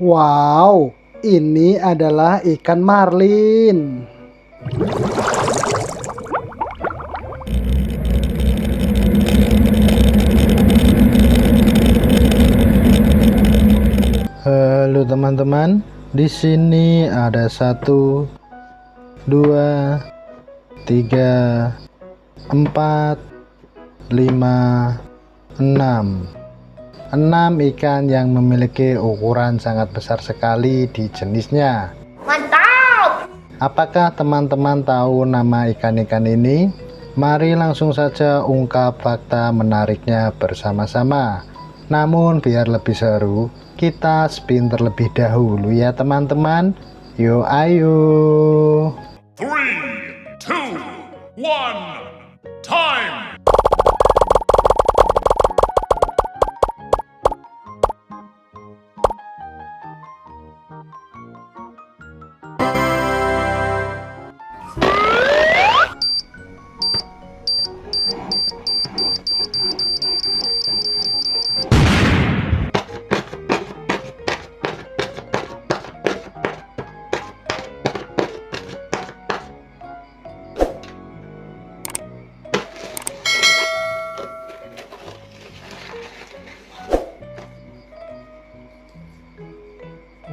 Wow, ini adalah ikan marlin. Halo teman-teman, di sini ada 1, 2, 3, 4, 5, 6 ikan yang memiliki ukuran sangat besar sekali di jenisnya. Mantap! Apakah teman-teman tahu nama ikan-ikan ini? Mari langsung saja ungkap fakta menariknya bersama-sama. Namun biar lebih seru, kita spin terlebih dahulu ya teman-teman. Yuk ayo. 3, 2, 1, time!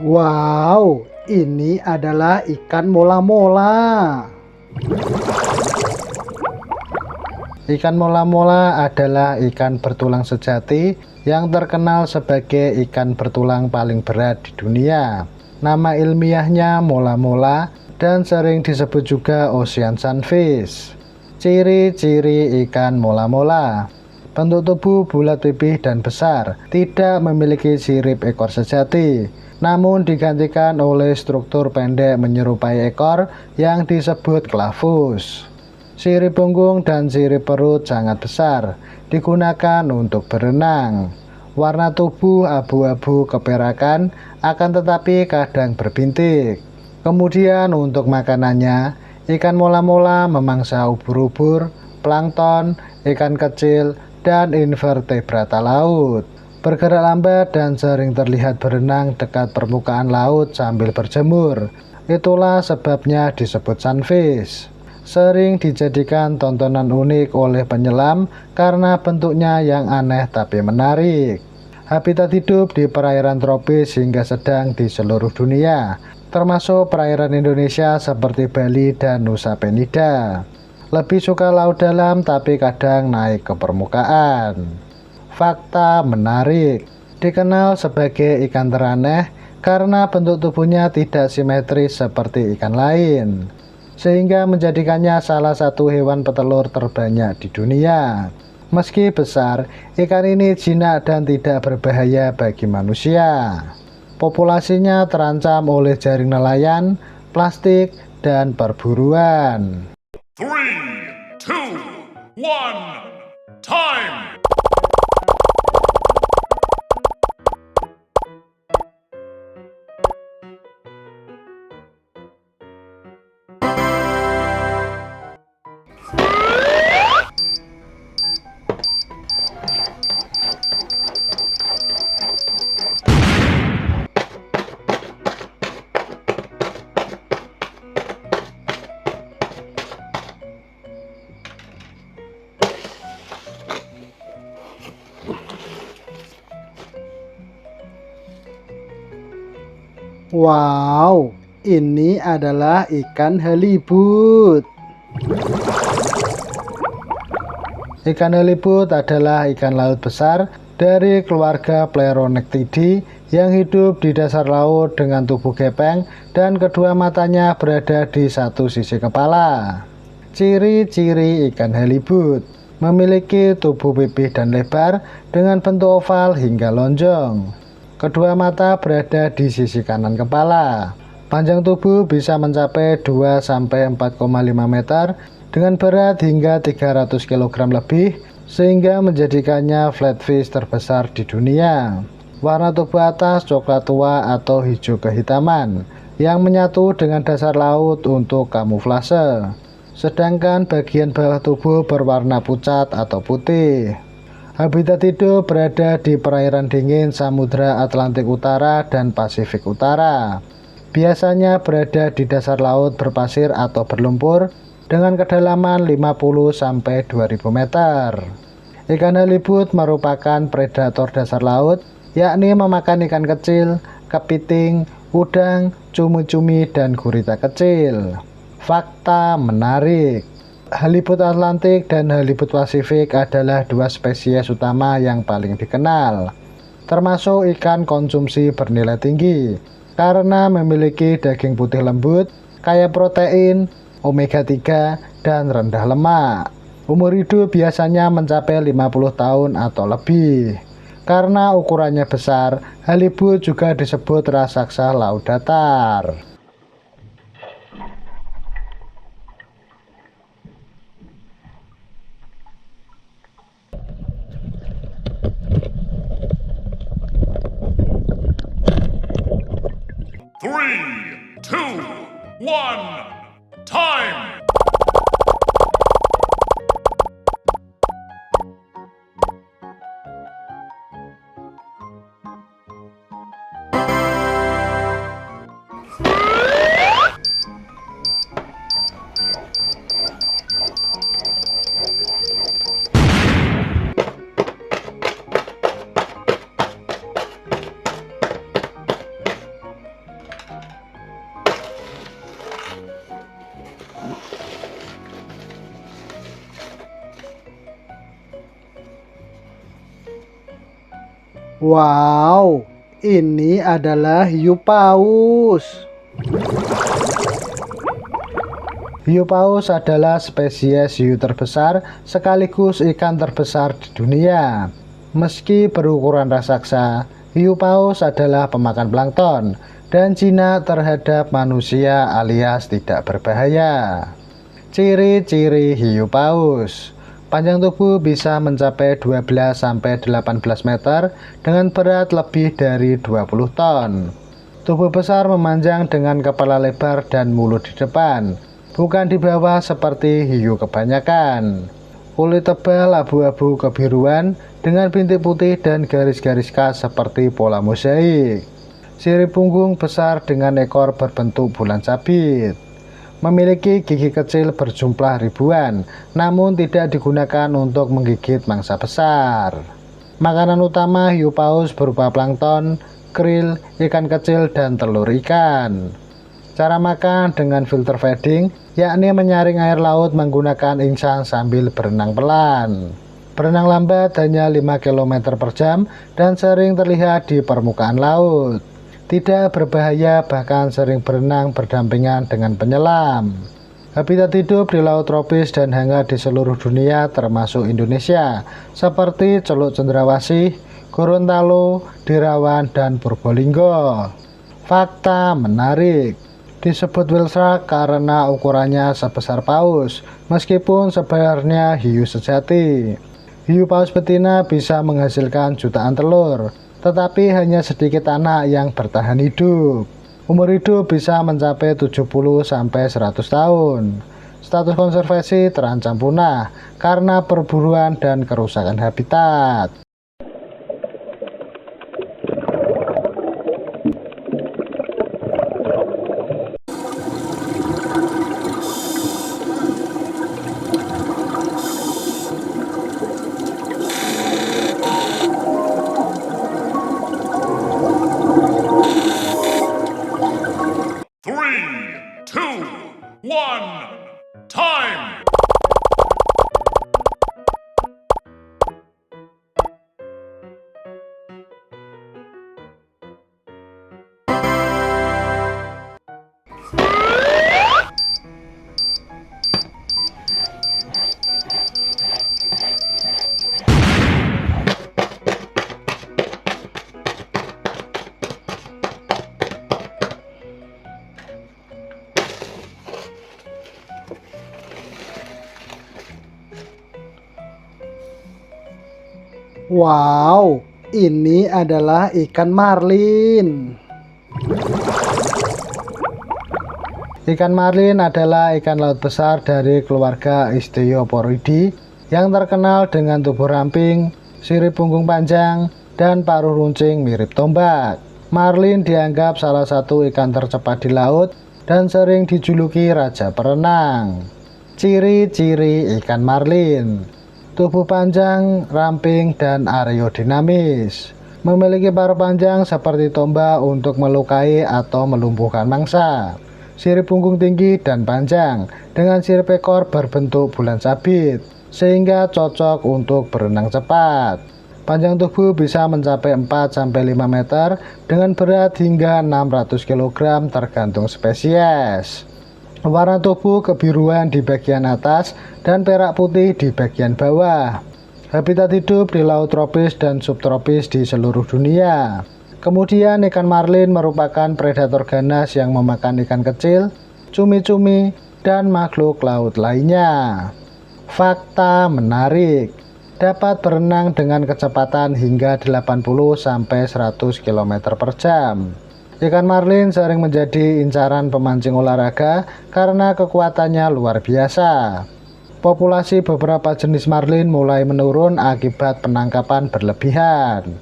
Wow, ini adalah ikan mola-mola. Ikan mola-mola adalah ikan bertulang sejati yang terkenal sebagai ikan bertulang paling berat di dunia. Nama ilmiahnya mola-mola dan sering disebut juga ocean sunfish. Ciri-ciri ikan mola-mola: bentuk tubuh bulat pipih dan besar, tidak memiliki sirip ekor sejati, namun digantikan oleh struktur pendek menyerupai ekor yang disebut clavus. Sirip punggung dan sirip perut sangat besar, digunakan untuk berenang. Warna tubuh abu-abu keperakan, akan tetapi kadang berbintik. Kemudian untuk makanannya, ikan mola-mola memangsa ubur-ubur, plankton, ikan kecil, dan invertebrata laut. Bergerak lambat dan sering terlihat berenang dekat permukaan laut sambil berjemur. Itulah sebabnya disebut sunfish. Sering dijadikan tontonan unik oleh penyelam karena bentuknya yang aneh tapi menarik. Habitat hidup di perairan tropis hingga sedang di seluruh dunia, termasuk perairan Indonesia seperti Bali dan Nusa Penida. Lebih suka laut dalam tapi kadang naik ke permukaan. Fakta menarik: dikenal sebagai ikan teraneh karena bentuk tubuhnya tidak simetris seperti ikan lain, sehingga menjadikannya salah satu hewan petelur terbanyak di dunia. Meski besar, ikan ini jinak dan tidak berbahaya bagi manusia. Populasinya terancam oleh jaring nelayan, plastik, dan perburuan. 3, 2, 1, time! Wow, ini adalah ikan halibut. Ikan halibut adalah ikan laut besar dari keluarga Pleronectidae yang hidup di dasar laut dengan tubuh gepeng dan kedua matanya berada di satu sisi kepala. Ciri-ciri ikan halibut: memiliki tubuh pipih dan lebar dengan bentuk oval hingga lonjong. Kedua mata berada di sisi kanan kepala. Panjang tubuh bisa mencapai 2-4,5 meter dengan berat hingga 300 kg lebih, sehingga menjadikannya flatfish terbesar di dunia. Warna tubuh atas coklat tua atau hijau kehitaman yang menyatu dengan dasar laut untuk kamuflase. Sedangkan bagian bawah tubuh berwarna pucat atau putih. Habitat hidup berada di perairan dingin Samudra Atlantik Utara dan Pasifik Utara. Biasanya berada di dasar laut berpasir atau berlumpur dengan kedalaman 50-2000 meter. Ikan halibut merupakan predator dasar laut, yakni memakan ikan kecil, kepiting, udang, cumi-cumi, dan gurita kecil. Fakta menarik: halibut Atlantik dan halibut Pasifik adalah dua spesies utama yang paling dikenal, termasuk ikan konsumsi bernilai tinggi karena memiliki daging putih lembut, kaya protein, omega 3, dan rendah lemak. Umur hidup biasanya mencapai 50 tahun atau lebih. Karena ukurannya besar, halibut juga disebut raksasa laut datar. Three, two, one, time! Wow, ini adalah hiu paus. Hiu paus adalah spesies hiu terbesar sekaligus ikan terbesar di dunia. Meski berukuran raksasa, hiu paus adalah pemakan plankton dan jinak terhadap manusia alias tidak berbahaya. Ciri-ciri hiu paus: panjang tubuh bisa mencapai 12-18 meter dengan berat lebih dari 20 ton. Tubuh besar memanjang dengan kepala lebar dan mulut di depan, bukan di bawah seperti hiu kebanyakan. Kulit tebal abu-abu kebiruan dengan bintik putih dan garis-garis khas seperti pola mozaik. Sirip punggung besar dengan ekor berbentuk bulan sabit. Memiliki gigi kecil berjumlah ribuan, namun tidak digunakan untuk menggigit mangsa besar. Makanan utama hiu paus berupa plankton, krill, ikan kecil, dan telur ikan. Cara makan dengan filter feeding, yakni menyaring air laut menggunakan insang sambil berenang pelan. Berenang lambat hanya 5 km per jam dan sering terlihat di permukaan laut. Tidak berbahaya, bahkan sering berenang berdampingan dengan penyelam. Habitat hidup di laut tropis dan hangat di seluruh dunia termasuk Indonesia, seperti Celuk Cendrawasih, Gorontalo, Derawan, dan Purbolinggo. Fakta menarik: disebut whale shark karena ukurannya sebesar paus, meskipun sebenarnya hiu sejati. Hiu paus betina bisa menghasilkan jutaan telur, tetapi hanya sedikit anak yang bertahan hidup. Umur hidup bisa mencapai 70-100 tahun. Status konservasi terancam punah karena perburuan dan kerusakan habitat. Time! Wow, ini adalah ikan marlin. Ikan marlin adalah ikan laut besar dari keluarga Ichthyoporidae yang terkenal dengan tubuh ramping, sirip punggung panjang, dan paruh runcing mirip tombak. Marlin dianggap salah satu ikan tercepat di laut dan sering dijuluki raja perenang. Ciri-ciri ikan marlin: tubuh panjang, ramping, dan aerodinamis. Memiliki paruh panjang seperti tombak untuk melukai atau melumpuhkan mangsa. Sirip punggung tinggi dan panjang, dengan sirip ekor berbentuk bulan sabit, sehingga cocok untuk berenang cepat. Panjang tubuh bisa mencapai 4-5 meter dengan berat hingga 600 kg tergantung spesies. Warna tubuh kebiruan di bagian atas dan perak putih di bagian bawah. Habitat hidup di laut tropis dan subtropis di seluruh dunia. Kemudian ikan marlin merupakan predator ganas yang memakan ikan kecil, cumi-cumi, dan makhluk laut lainnya. Fakta menarik: dapat berenang dengan kecepatan hingga 80-100 km per jam. Ikan marlin sering menjadi incaran pemancing olahraga karena kekuatannya luar biasa. Populasi beberapa jenis marlin mulai menurun akibat penangkapan berlebihan.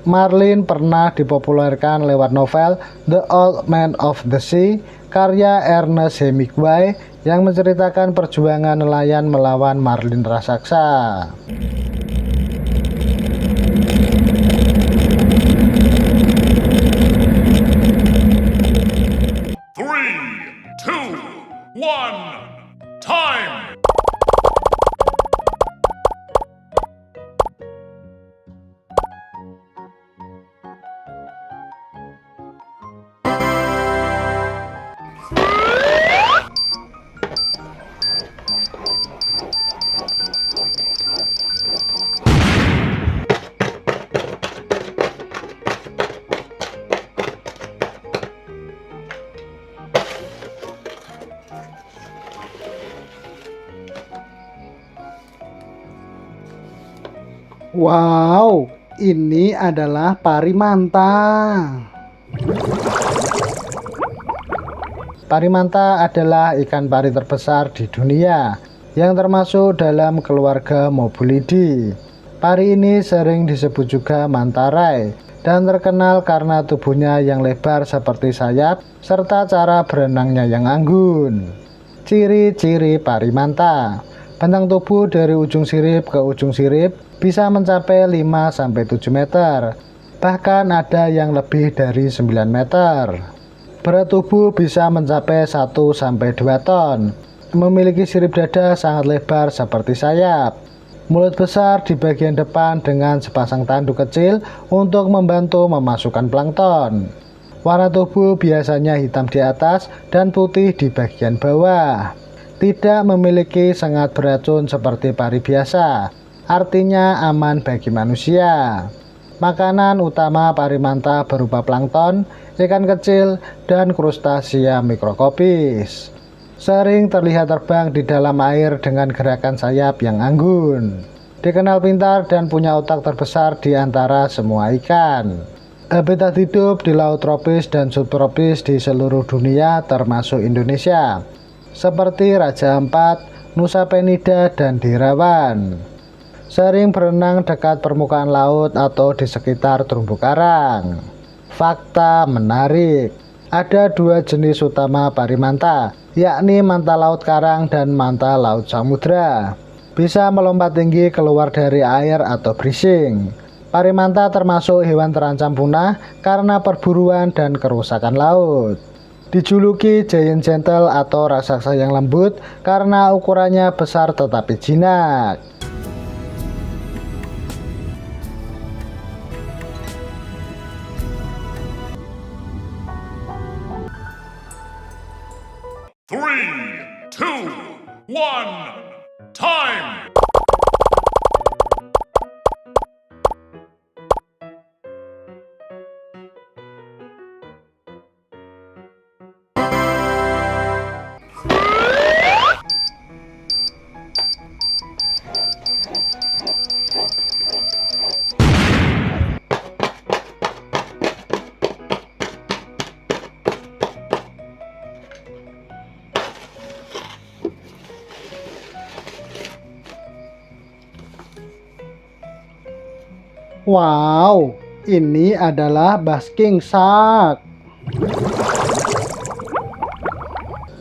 Marlin pernah dipopulerkan lewat novel The Old Man of the Sea karya Ernest Hemingway yang menceritakan perjuangan nelayan melawan marlin raksasa. 1, time! Wow, ini adalah parimanta. Parimanta adalah ikan pari terbesar di dunia yang termasuk dalam keluarga Mobulidae. Pari ini sering disebut juga mantarai dan terkenal karena tubuhnya yang lebar seperti sayap serta cara berenangnya yang anggun. Ciri-ciri parimanta: bentang tubuh dari ujung sirip ke ujung sirip bisa mencapai 5-7 meter, bahkan ada yang lebih dari 9 meter. Berat tubuh bisa mencapai 1-2 ton. Memiliki sirip dada sangat lebar seperti sayap. Mulut besar di bagian depan dengan sepasang tanduk kecil untuk membantu memasukkan plankton. Warna tubuh biasanya hitam di atas dan putih di bagian bawah. Tidak memiliki sengat beracun seperti pari biasa, artinya aman bagi manusia. Makanan utama parimanta berupa plankton, ikan kecil, dan krustasea mikrokopis. Sering terlihat terbang di dalam air dengan gerakan sayap yang anggun. Dikenal pintar dan punya otak terbesar di antara semua ikan. Habitat hidup di laut tropis dan subtropis di seluruh dunia termasuk Indonesia, seperti Raja Ampat, Nusa Penida, dan Derawan. Sering berenang dekat permukaan laut atau di sekitar terumbu karang. Fakta menarik: ada dua jenis utama parimanta, yakni manta laut karang dan manta laut samudra. Bisa melompat tinggi keluar dari air atau breaching. Parimanta termasuk hewan terancam punah karena perburuan dan kerusakan laut. Dijuluki giant gentle atau raksasa yang lembut karena ukurannya besar tetapi jinak. Three, two, one, time! Wow, ini adalah basking shark.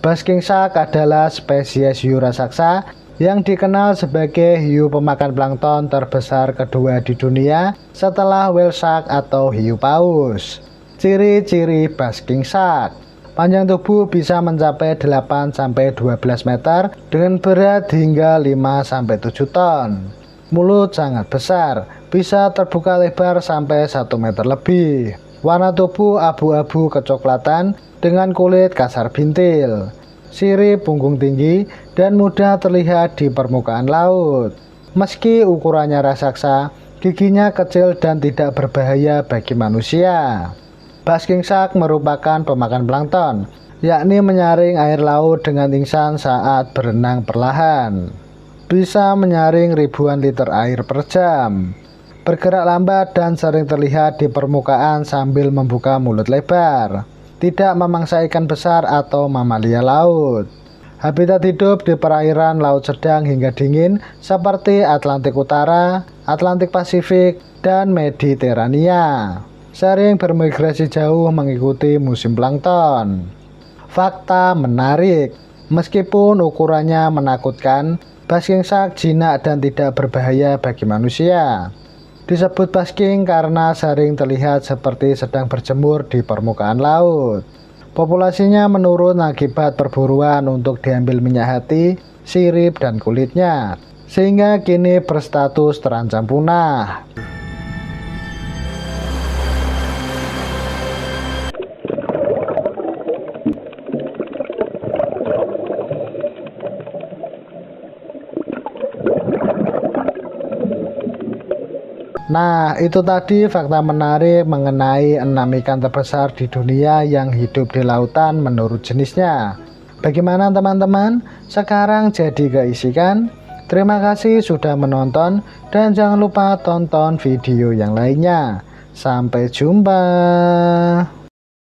Basking shark adalah spesies hiu raksasa yang dikenal sebagai hiu pemakan plankton terbesar kedua di dunia setelah whale shark atau hiu paus. Ciri-ciri basking shark: panjang tubuh bisa mencapai 8-12 meter dengan berat hingga 5-7 ton. Mulut sangat besar, bisa terbuka lebar sampai 1 meter lebih. Warna tubuh abu-abu kecoklatan dengan kulit kasar bintil. Sirip punggung tinggi dan mudah terlihat di permukaan laut. Meski ukurannya raksasa, giginya kecil dan tidak berbahaya bagi manusia. Basking shark merupakan pemakan plankton, yakni menyaring air laut dengan insang saat berenang perlahan. Bisa menyaring ribuan liter air per jam. Bergerak lambat dan sering terlihat di permukaan sambil membuka mulut lebar. Tidak memangsa ikan besar atau mamalia laut. Habitat hidup di perairan laut sedang hingga dingin seperti Atlantik Utara, Atlantik Pasifik, dan Mediterania. Sering bermigrasi jauh mengikuti musim plankton. Fakta menarik: meskipun ukurannya menakutkan, basking shark jinak dan tidak berbahaya bagi manusia. Disebut basking karena sering terlihat seperti sedang berjemur di permukaan laut. Populasinya menurun akibat perburuan untuk diambil minyak hati, sirip, dan kulitnya, sehingga kini berstatus terancam punah. Nah, itu tadi fakta menarik mengenai 6 ikan terbesar di dunia yang hidup di lautan menurut jenisnya. Bagaimana teman-teman? Sekarang jadi keisikan? Terima kasih sudah menonton dan jangan lupa tonton video yang lainnya. Sampai jumpa.